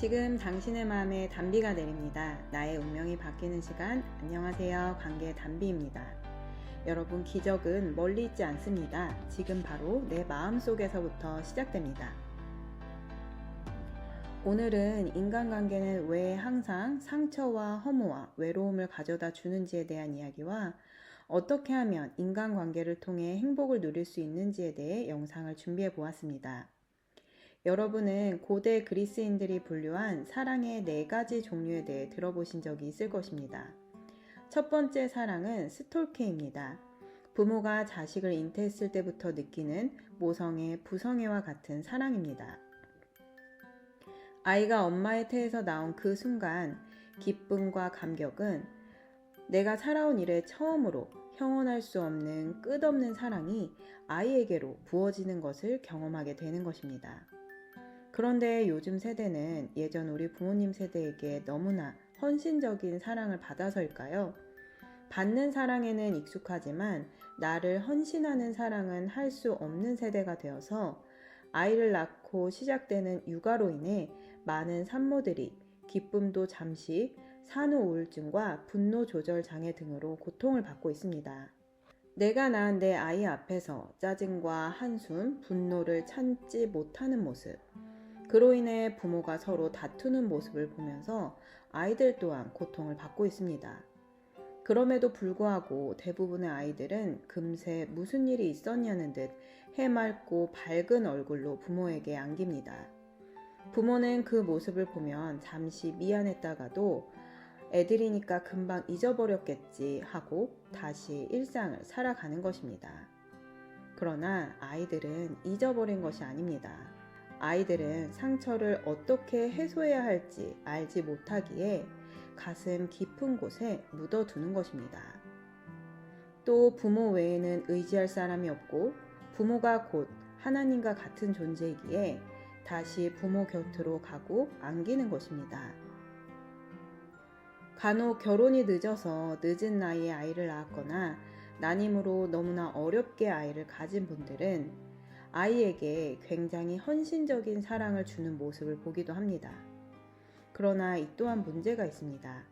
지금 당신의 마음에 단비가 내립니다. 나의 운명이 바뀌는 시간. 안녕하세요. 관계 단비입니다. 여러분, 기적은 멀리 있지 않습니다. 지금 바로 내 마음 속에서부터 시작됩니다. 오늘은 인간관계는 왜 항상 상처와 허무와 외로움을 가져다 주는지에 대한 이야기와 어떻게 하면 인간관계를 통해 행복을 누릴 수 있는지에 대해 영상을 준비해 보았습니다. 여러분은 고대 그리스인들이 분류한 사랑의 4가지 종류에 대해 들어보신 적이 있을 것입니다. 첫 번째 사랑은 스톨케입니다. 부모가 자식을 잉태했을 때부터 느끼는 모성애, 부성애와 같은 사랑입니다. 아이가 엄마의 태에서 나온 그 순간 기쁨과 감격은 내가 살아온 일에 처음으로 형언할 수 없는 끝없는 사랑이 아이에게로 부어지는 것을 경험하게 되는 것입니다. 그런데 요즘 세대는 예전 우리 부모님 세대에게 너무나 헌신적인 사랑을 받아서일까요? 받는 사랑에는 익숙하지만 나를 헌신하는 사랑은 할 수 없는 세대가 되어서 아이를 낳고 시작되는 육아로 인해 많은 산모들이 기쁨도 잠시 산후 우울증과 분노 조절 장애 등으로 고통을 받고 있습니다. 내가 낳은 내 아이 앞에서 짜증과 한숨, 분노를 참지 못하는 모습, 그로 인해 부모가 서로 다투는 모습을 보면서 아이들 또한 고통을 받고 있습니다. 그럼에도 불구하고 대부분의 아이들은 금세 무슨 일이 있었냐는 듯 해맑고 밝은 얼굴로 부모에게 안깁니다. 부모는 그 모습을 보면 잠시 미안했다가도 애들이니까 금방 잊어버렸겠지 하고 다시 일상을 살아가는 것입니다. 그러나 아이들은 잊어버린 것이 아닙니다. 아이들은 상처를 어떻게 해소해야 할지 알지 못하기에 가슴 깊은 곳에 묻어두는 것입니다. 또 부모 외에는 의지할 사람이 없고 부모가 곧 하나님과 같은 존재이기에 다시 부모 곁으로 가고 안기는 것입니다. 간혹 결혼이 늦어서 늦은 나이에 아이를 낳았거나 난임으로 너무나 어렵게 아이를 가진 분들은 아이에게 굉장히 헌신적인 사랑을 주는 모습을 보기도 합니다. 그러나 이 또한 문제가 있습니다.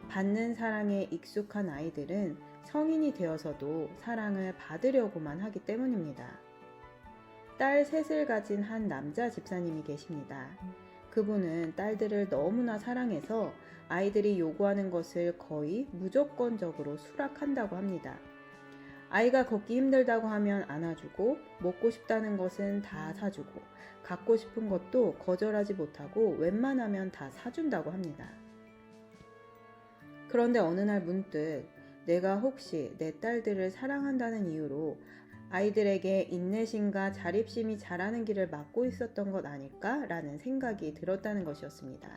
받는 사랑에 익숙한 아이들은 성인이 되어서도 사랑을 받으려고만 하기 때문입니다. 딸 셋을 가진 한 남자 집사님이 계십니다. 그분은 딸들을 너무나 사랑해서 아이들이 요구하는 것을 거의 무조건적으로 수락한다고 합니다. 아이가 걷기 힘들다고 하면 안아주고, 먹고 싶다는 것은 다 사주고, 갖고 싶은 것도 거절하지 못하고 웬만하면 다 사준다고 합니다. 그런데 어느 날 문득 내가 혹시 내 딸들을 사랑한다는 이유로 아이들에게 인내심과 자립심이 자라는 길을 막고 있었던 것 아닐까라는 생각이 들었다는 것이었습니다.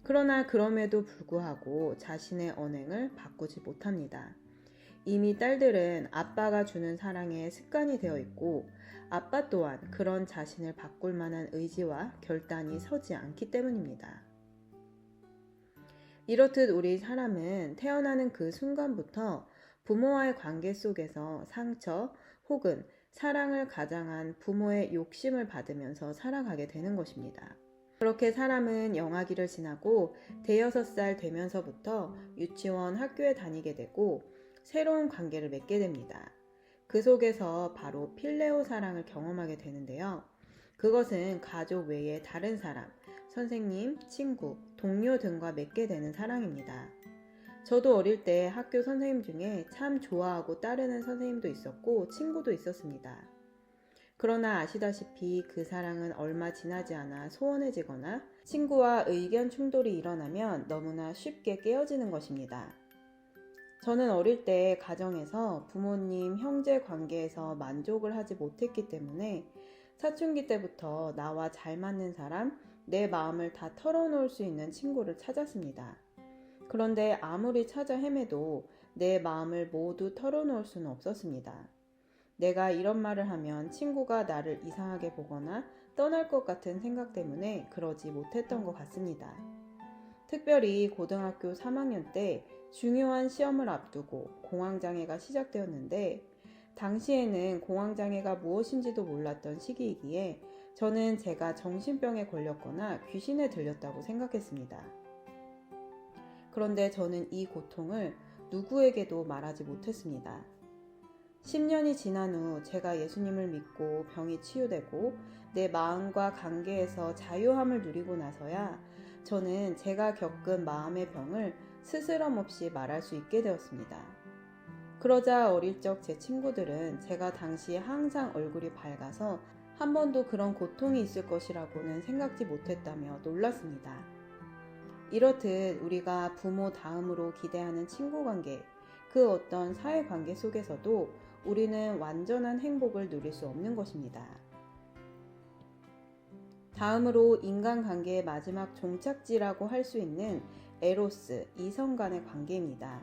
그러나 그럼에도 불구하고 자신의 언행을 바꾸지 못합니다. 이미 딸들은 아빠가 주는 사랑에 습관이 되어 있고 아빠 또한 그런 자신을 바꿀 만한 의지와 결단이 서지 않기 때문입니다. 이렇듯 우리 사람은 태어나는 그 순간부터 부모와의 관계 속에서 상처 혹은 사랑을 가장한 부모의 욕심을 받으면서 살아가게 되는 것입니다. 그렇게 사람은 영아기를 지나고 대여섯 살 되면서부터 유치원, 학교에 다니게 되고 새로운 관계를 맺게 됩니다. 그 속에서 바로 필레오 사랑을 경험하게 되는데요. 그것은 가족 외에 다른 사람, 선생님, 친구, 동료 등과 맺게 되는 사랑입니다. 저도 어릴 때 학교 선생님 중에 참 좋아하고 따르는 선생님도 있었고 친구도 있었습니다. 그러나 아시다시피 그 사랑은 얼마 지나지 않아 소원해지거나 친구와 의견 충돌이 일어나면 너무나 쉽게 깨어지는 것입니다. 저는 어릴 때 가정에서 부모님, 형제 관계에서 만족을 하지 못했기 때문에 사춘기 때부터 나와 잘 맞는 사람, 내 마음을 다 털어놓을 수 있는 친구를 찾았습니다. 그런데 아무리 찾아 헤매도 내 마음을 모두 털어놓을 수는 없었습니다. 내가 이런 말을 하면 친구가 나를 이상하게 보거나 떠날 것 같은 생각 때문에 그러지 못했던 것 같습니다. 특별히 고등학교 3학년 때 중요한 시험을 앞두고 공황장애가 시작되었는데 당시에는 공황장애가 무엇인지도 몰랐던 시기이기에 저는 제가 정신병에 걸렸거나 귀신에 들렸다고 생각했습니다. 그런데 저는 이 고통을 누구에게도 말하지 못했습니다. 10년이 지난 후 제가 예수님을 믿고 병이 치유되고 내 마음과 관계에서 자유함을 누리고 나서야 저는 제가 겪은 마음의 병을 스스럼 없이 말할 수 있게 되었습니다. 그러자 어릴 적 제 친구들은 제가 당시에 항상 얼굴이 밝아서 한 번도 그런 고통이 있을 것이라고는 생각지 못했다며 놀랐습니다. 이렇듯 우리가 부모 다음으로 기대하는 친구 관계, 그 어떤 사회 관계 속에서도 우리는 완전한 행복을 누릴 수 없는 것입니다. 다음으로 인간관계의 마지막 종착지라고 할 수 있는 에로스, 이성 간의 관계입니다.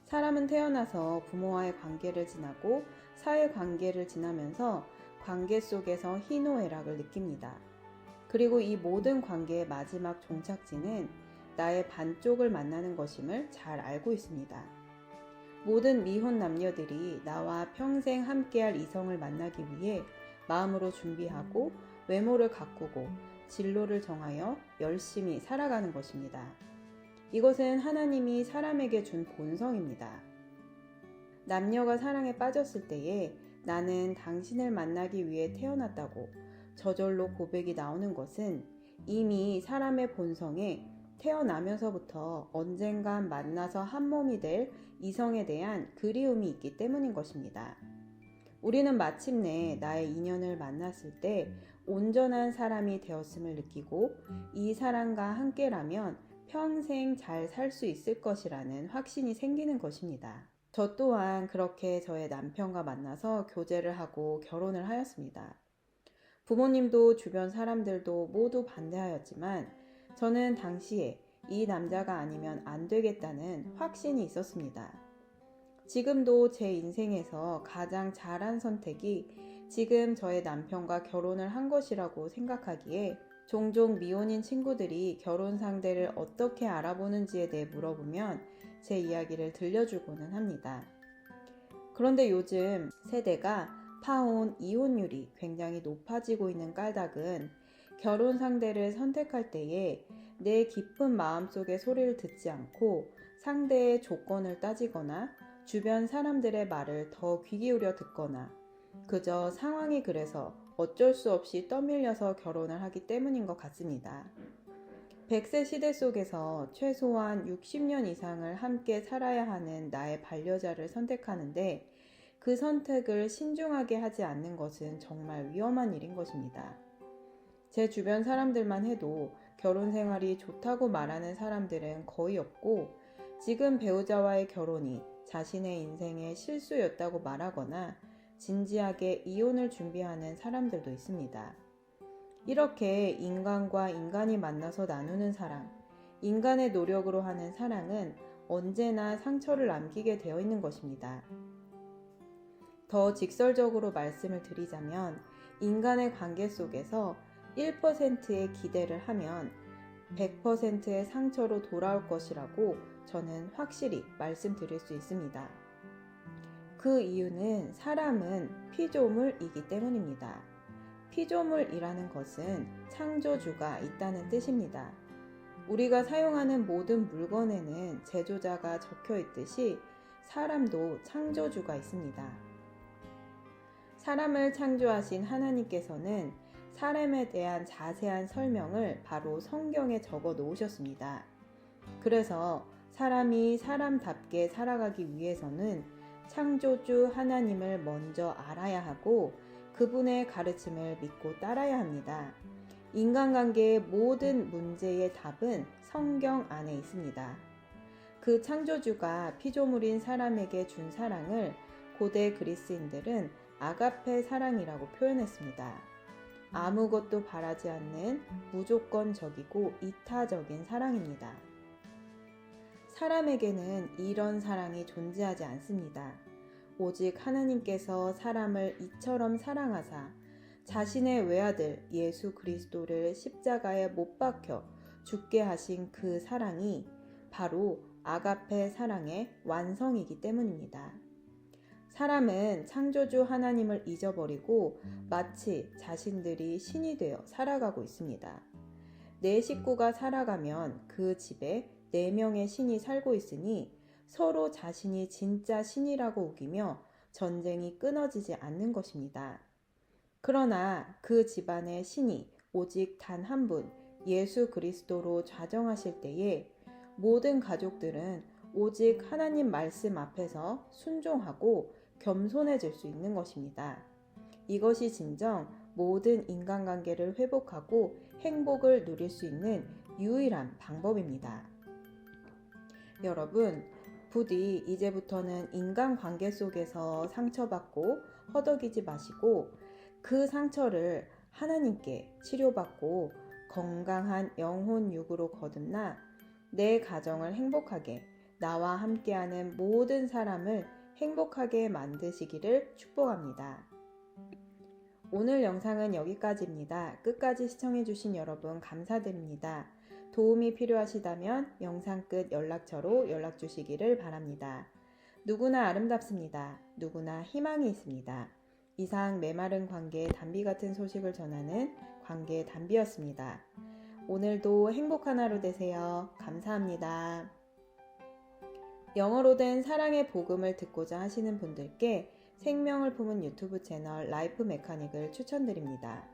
사람은 태어나서 부모와의 관계를 지나고 사회 관계를 지나면서 관계 속에서 희노애락을 느낍니다. 그리고 이 모든 관계의 마지막 종착지는 나의 반쪽을 만나는 것임을 잘 알고 있습니다. 모든 미혼 남녀들이 나와 평생 함께할 이성을 만나기 위해 마음으로 준비하고 외모를 가꾸고 진로를 정하여 열심히 살아가는 것입니다. 이것은 하나님이 사람에게 준 본성입니다. 남녀가 사랑에 빠졌을 때에 나는 당신을 만나기 위해 태어났다고 저절로 고백이 나오는 것은 이미 사람의 본성에 태어나면서부터 언젠간 만나서 한 몸이 될 이성에 대한 그리움이 있기 때문인 것입니다. 우리는 마침내 나의 인연을 만났을 때 온전한 사람이 되었음을 느끼고 이 사람과 함께라면 평생 잘 살 수 있을 것이라는 확신이 생기는 것입니다. 저 또한 그렇게 저의 남편과 만나서 교제를 하고 결혼을 하였습니다. 부모님도 주변 사람들도 모두 반대하였지만 저는 당시에 이 남자가 아니면 안 되겠다는 확신이 있었습니다. 지금도 제 인생에서 가장 잘한 선택이 지금 저의 남편과 결혼을 한 것이라고 생각하기에 종종 미혼인 친구들이 결혼 상대를 어떻게 알아보는지에 대해 물어보면 제 이야기를 들려주고는 합니다. 그런데 요즘 세대가 파혼, 이혼율이 굉장히 높아지고 있는 까닭은 결혼 상대를 선택할 때에 내 깊은 마음속의 소리를 듣지 않고 상대의 조건을 따지거나 주변 사람들의 말을 더 귀 기울여 듣거나 그저 상황이 그래서 어쩔 수 없이 떠밀려서 결혼을 하기 때문인 것 같습니다. 100세 시대 속에서 최소한 60년 이상을 함께 살아야 하는 나의 반려자를 선택하는데 그 선택을 신중하게 하지 않는 것은 정말 위험한 일인 것입니다. 제 주변 사람들만 해도 결혼 생활이 좋다고 말하는 사람들은 거의 없고 지금 배우자와의 결혼이 자신의 인생의 실수였다고 말하거나 진지하게 이혼을 준비하는 사람들도 있습니다. 이렇게 인간과 인간이 만나서 나누는 사랑, 인간의 노력으로 하는 사랑은 언제나 상처를 남기게 되어 있는 것입니다. 더 직설적으로 말씀을 드리자면 인간의 관계 속에서 1%의 기대를 하면 100%의 상처로 돌아올 것이라고 저는 확실히 말씀드릴 수 있습니다. 그 이유는 사람은 피조물이기 때문입니다. 피조물이라는 것은 창조주가 있다는 뜻입니다. 우리가 사용하는 모든 물건에는 제조자가 적혀 있듯이 사람도 창조주가 있습니다. 사람을 창조하신 하나님께서는 사람에 대한 자세한 설명을 바로 성경에 적어 놓으셨습니다. 그래서 사람이 사람답게 살아가기 위해서는 창조주 하나님을 먼저 알아야 하고 그분의 가르침을 믿고 따라야 합니다. 인간관계의 모든 문제의 답은 성경 안에 있습니다. 그 창조주가 피조물인 사람에게 준 사랑을 고대 그리스인들은 아가페 사랑이라고 표현했습니다. 아무것도 바라지 않는 무조건적이고 이타적인 사랑입니다. 사람에게는 이런 사랑이 존재하지 않습니다. 오직 하나님께서 사람을 이처럼 사랑하사 자신의 외아들 예수 그리스도를 십자가에 못 박혀 죽게 하신 그 사랑이 바로 아가페 사랑의 완성이기 때문입니다. 사람은 창조주 하나님을 잊어버리고 마치 자신들이 신이 되어 살아가고 있습니다. 내 식구가 살아가면 그 집에 4명의 신이 살고 있으니 서로 자신이 진짜 신이라고 우기며 전쟁이 끊어지지 않는 것입니다. 그러나 그 집안의 신이 오직 단 한 분, 예수 그리스도로 좌정하실 때에 모든 가족들은 오직 하나님 말씀 앞에서 순종하고 겸손해질 수 있는 것입니다. 이것이 진정 모든 인간관계를 회복하고 행복을 누릴 수 있는 유일한 방법입니다. 여러분, 부디 이제부터는 인간관계 속에서 상처받고 허덕이지 마시고 그 상처를 하나님께 치료받고 건강한 영혼 육으로 거듭나 내 가정을 행복하게, 나와 함께하는 모든 사람을 행복하게 만드시기를 축복합니다. 오늘 영상은 여기까지입니다. 끝까지 시청해주신 여러분 감사드립니다. 도움이 필요하시다면 영상 끝 연락처로 연락 주시기를 바랍니다. 누구나 아름답습니다. 누구나 희망이 있습니다. 이상 메마른 관계의 단비 같은 소식을 전하는 관계의 단비였습니다. 오늘도 행복한 하루 되세요. 감사합니다. 영어로 된 사랑의 복음을 듣고자 하시는 분들께 생명을 품은 유튜브 채널 라이프 메카닉을 추천드립니다.